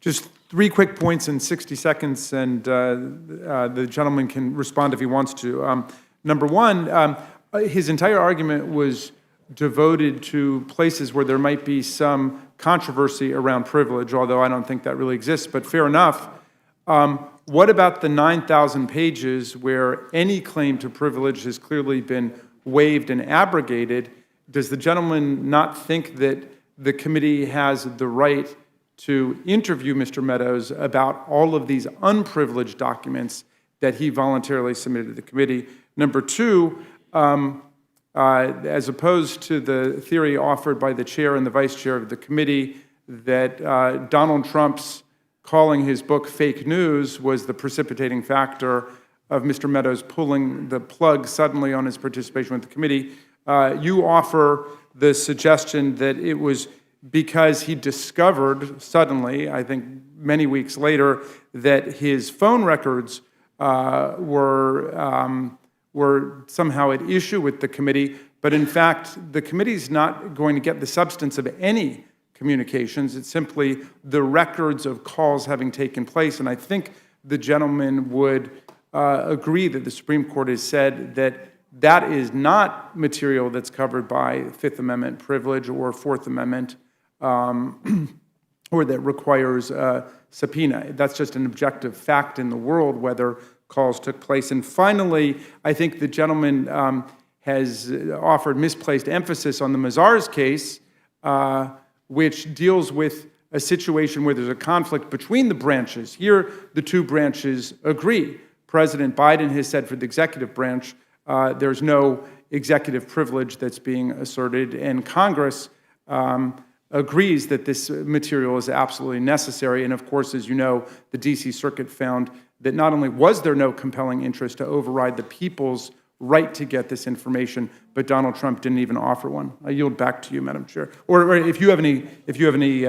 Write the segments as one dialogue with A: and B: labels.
A: Just 3 quick points in 60 seconds, and the gentleman can respond if he wants to. Number one, his entire argument was devoted to places where there might be some controversy around privilege, although I don't think that really exists, but fair enough. What about the 9,000 pages where any claim to privilege has clearly been waived and abrogated? Does the gentleman not think that the committee has the right to interview Mr. Meadows about all of these unprivileged documents that he voluntarily submitted to the committee? Number two, as opposed to the theory offered by the chair and the vice chair of the committee that Donald Trump's calling his book fake news was the precipitating factor of Mr. Meadows pulling the plug suddenly on his participation with the committee, you offer the suggestion that it was because he discovered suddenly, I think many weeks later, that his phone records were somehow at issue with the committee, but in fact, the committee's not going to get the substance of any communications. It's simply the records of calls having taken place, and I think the gentleman would agree that the Supreme Court has said that that is not material that's covered by Fifth Amendment privilege or Fourth Amendment, or that requires a subpoena. That's just an objective fact in the world whether calls took place. And finally, I think the gentleman has offered misplaced emphasis on the Mazars case, which deals with a situation where there's a conflict between the branches. Here, the two branches agree. President Biden has said for the executive branch, there's no executive privilege that's being asserted, and Congress agrees that this material is absolutely necessary. And of course, as you know, the D.C. Circuit found that not only was there no compelling interest to override the people's right to get this information, but Donald Trump didn't even offer one. I yield back to you, Madam Chair. Or if you have any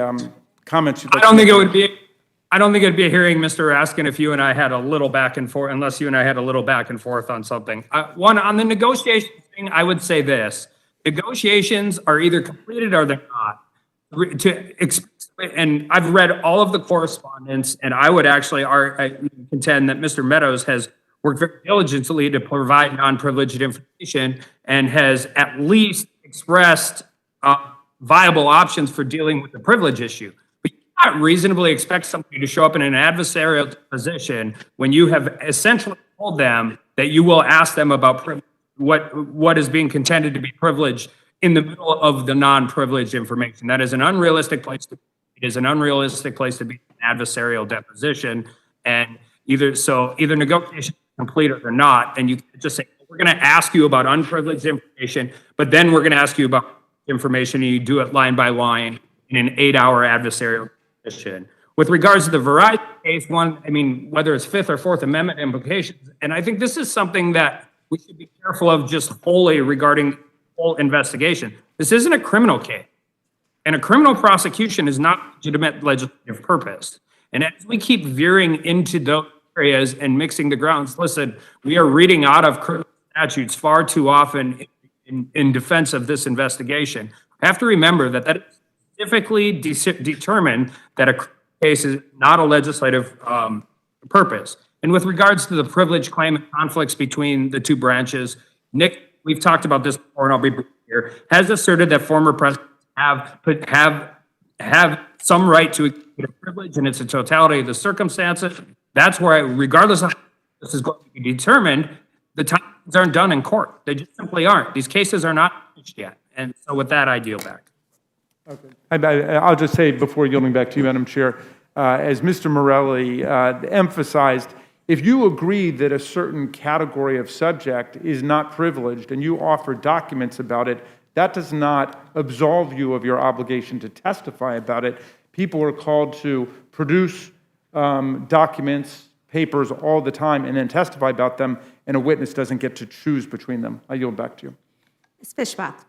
A: comments.
B: I don't think it would be. I don't think it'd be a hearing, Mr. Raskin, if you and I had a little back and forth, unless you and I had a little back and forth on something. One, on the negotiation thing, I would say this. Negotiations are either completed or they're not. And I've read all of the correspondence, and I would actually contend that Mr. Meadows has worked very diligently to provide non-privileged information and has at least expressed viable options for dealing with the privilege issue. But you cannot reasonably expect somebody to show up in an adversarial position when you have essentially told them that you will ask them about what is being contended to be privileged in the middle of the non-privileged information. That is an unrealistic place to be. It is an unrealistic place to be in an adversarial deposition. And either negotiations are complete or they're not. And you can just say, we're going to ask you about unprivileged information, but then we're going to ask you about information, and you do it line by line in an 8-hour adversarial deposition. With regards to the Verizon case, whether it's Fifth or Fourth Amendment implications, and I think this is something that we should be careful of just wholly regarding whole investigation. This isn't a criminal case, and a criminal prosecution is not legitimate legislative purpose. And as we keep veering into those areas and mixing the grounds, listen, we are reading out of criminal statutes far too often in defense of this investigation. I have to remember that is specifically determined that a case is not a legislative purpose. And with regards to the privilege claim and conflicts between the two branches, Nick, we've talked about this before, and I'll be brief here, has asserted that former presidents have some right to executive privilege, and it's a totality of the circumstances. That's where, regardless of how this is going to be determined, the times aren't done in court. They just simply aren't. These cases are not finished yet. And so with that, I yield back.
A: Okay. I'll just say before yielding back to you, Madam Chair, as Mr. Morelli emphasized, if you agree that a certain category of subject is not privileged and you offer documents about it, that does not absolve you of your obligation to testify about it. People are called to produce documents, papers all the time and then testify about them, and a witness doesn't get to choose between them. I yield back to you.
C: Ms. Fischbach.